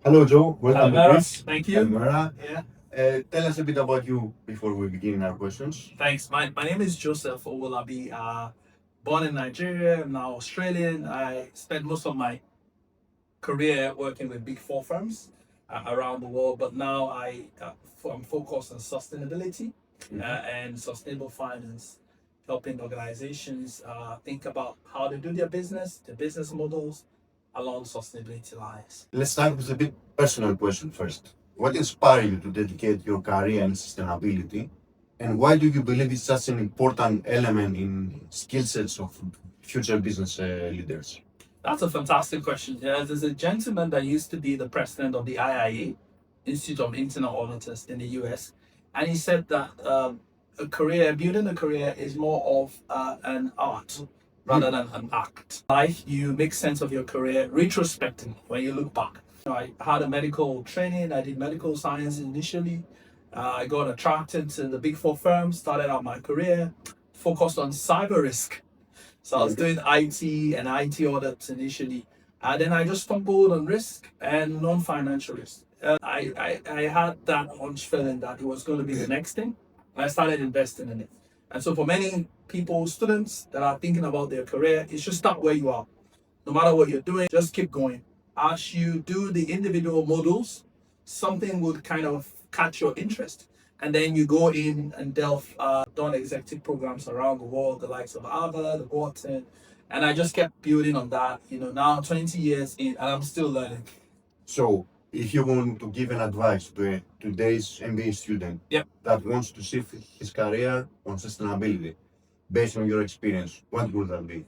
Hello, Joe. Welcome to Mara, Greece. thank you. Mara. Yeah, Tell us a bit about you before we begin our questions. thanks. My name is Joseph Owolabi. Born in Nigeria, I'm now Australian. I spent most of my career working with big four firms around the world, but now I'm focused on sustainability and sustainable finance, helping organizations think about how they do their business models along sustainability lines. Let's start with a bit personal question first. What inspired you to dedicate your career in sustainability, and why do you believe it's such an important element in skill sets of future business leaders? That's a fantastic question. There's a gentleman that used to be the president of the IIA, Institute of Internal Auditors in the US, and he said that building a career is more of an art rather than an act. Life, you make sense of your career retrospectively when you look back. I had a medical training. I did medical science initially. I got attracted to the big four firms, started out my career, focused on cyber risk. So I was doing IT and IT audits initially. And then I just stumbled on risk and non-financial risk. I had that hunch feeling that it was going to be the next thing. I started investing in it. And so for many people, students that are thinking about their career, it should start where you are. No matter what you're doing, just keep going. As you do the individual modules, something would kind of catch your interest. And then you go in and delve, done executive programs around the world, the likes of Harvard, the Wharton. And I just kept building on that, now 20 years in, and I'm still learning. So, if you want to give an advice to today's MBA student Yep. that wants to shift his career on sustainability, based on your experience, what would that be?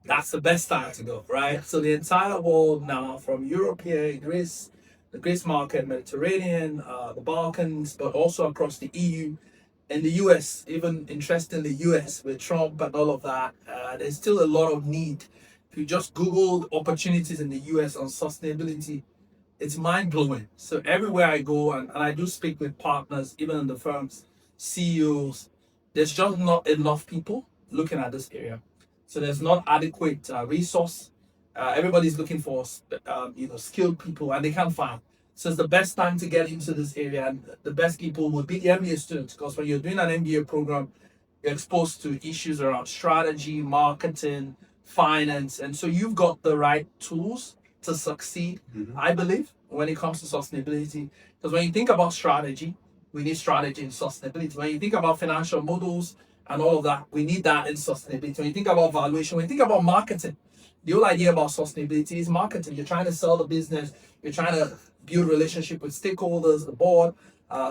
That's the best time to go, right? So the entire world now, from Europe here, Greece, the Greece market, Mediterranean, the Balkans, but also across the EU and the US, even interestingly, US with Trump and all of that, there's still a lot of need. If you just Google opportunities in the US on sustainability, it's mind blowing. So everywhere I go, and I do speak with partners, even in the firms, CEOs, there's just not enough people looking at this area. So there's not adequate resource. Everybody's looking for skilled people, and they can't find. So it's the best time to get into this area, and the best people would be the MBA students, because when you're doing an MBA program, you're exposed to issues around strategy, marketing, finance, and so you've got the right tools to succeed. I believe, when it comes to sustainability, because when you think about strategy, we need strategy in sustainability. When you think about financial models and all of that, we need that in sustainability. When you think about valuation, when you think about marketing, the whole idea about sustainability is marketing. You're trying to sell the business, you're trying to build relationship with stakeholders, the board,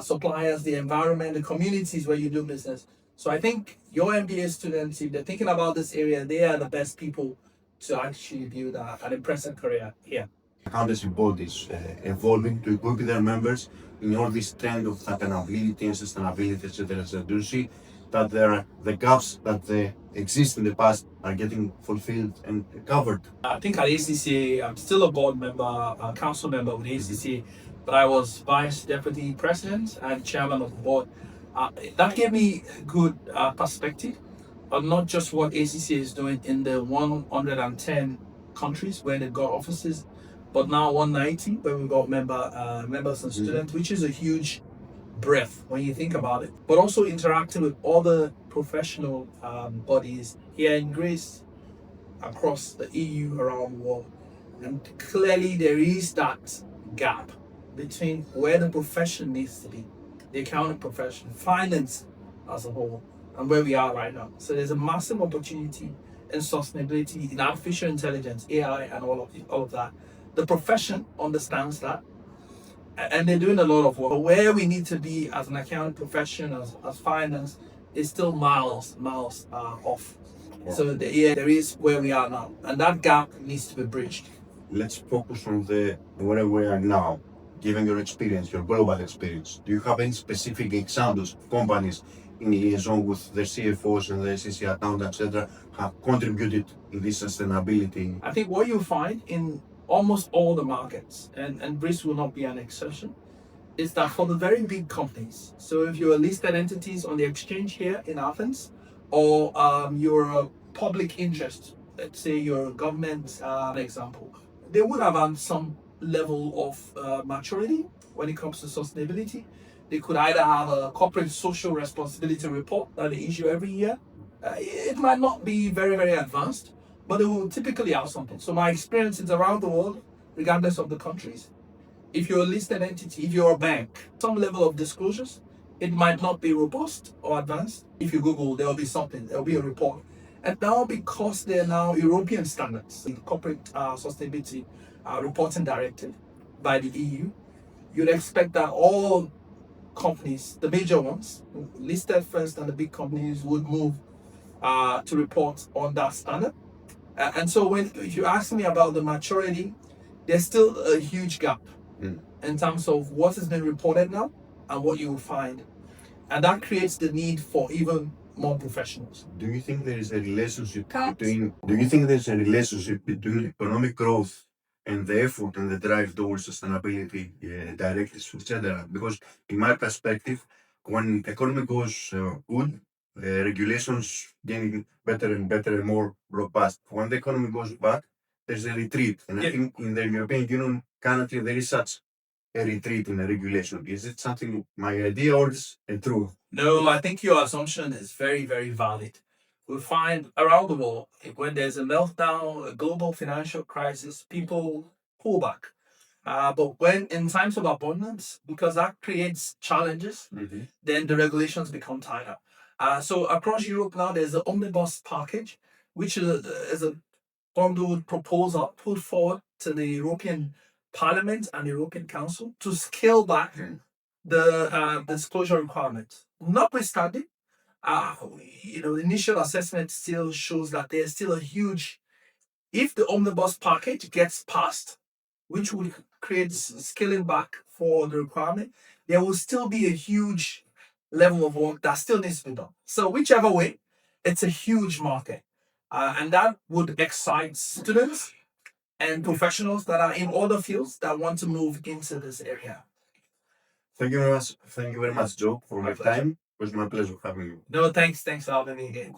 suppliers, the environment, the communities where you do business. So I think your MBA students, if they're thinking about this area, they are the best people to actually build an impressive career here. Accountancy bodies evolving to equip their members in all this trend of sustainability and sustainability, etc. etc. Do you see that the gaps that exist in the past are getting fulfilled and covered? I think at ACCA, I'm still a board member, a council member with ACCA, but I was vice deputy president and chairman of the board. That gave me good perspective on not just what ACCA is doing in the 110 countries where they've got offices, but now 190 where we've got members and students, which is a huge breadth when you think about it. But also interacting with other professional bodies here in Greece, across the EU, around the world. And clearly there is that gap between where the profession needs to be, the accounting profession, finance as a whole, and where we are right now. So there's a massive opportunity in sustainability, in artificial intelligence, AI, and all of that. The profession understands that, and they're doing a lot of work. But where we need to be as an accounting profession, as finance, is still miles off. Yeah. So there is where we are now, and that gap needs to be bridged. Let's focus on where we are now. Given your experience, your global experience, do you have any specific examples of companies in liaison with their CFOs and the ACCA accountants, etc., have contributed in this sustainability? I think what you find in almost all the markets, and Greece will not be an exception, is that for the very big companies, so if you're listed entities on the exchange here in Athens, or you're a public interest, let's say you're a government example, they would have had some level of maturity when it comes to sustainability. They could either have a corporate social responsibility report that they issue every year. It might not be very, very advanced, but it will typically have something. So my experience is around the world, regardless of the countries. If you're a listed entity, if you're a bank, some level of disclosures, it might not be robust or advanced. If you Google, there'll be something, there'll be a report. And now, because they're now European standards, the corporate sustainability reporting directive by the EU, you'd expect that all companies, the major ones, listed first, and the big companies would move to report on that standard. And so, if you ask me about the maturity, there's still a huge gap in terms of what has been reported now and what you will find. And that creates the need for even more professionals. Do you think there is a relationship between economic growth and the effort and the drive towards sustainability directives, etc.? Because in my perspective, when economy goes good, regulations getting better and better and more robust. When the economy goes bad, there's a retreat. And I think in the European Union currently there is such a retreat in a regulation. Is it something my idea or is it true? No, I think your assumption is very, very valid. We find around the world, when there's a meltdown, a global financial crisis, people pull back. But when in times of abundance, because that creates challenges, then the regulations become tighter. So across Europe now, there's the omnibus package, which is a bundled proposal put forward to the European Parliament and the European Council to scale back the disclosure requirements. Notwithstanding, the initial assessment still shows that there's still a huge, if the omnibus package gets passed, which would create scaling back for the requirement, there will still be a huge level of work that still needs to be done. So whichever way, it's a huge market. And that would excite students and professionals that are in other fields that want to move into this area. Thank you very much. Thank you very much, Joe, for your time. It was my pleasure having you. No, thanks for having me again.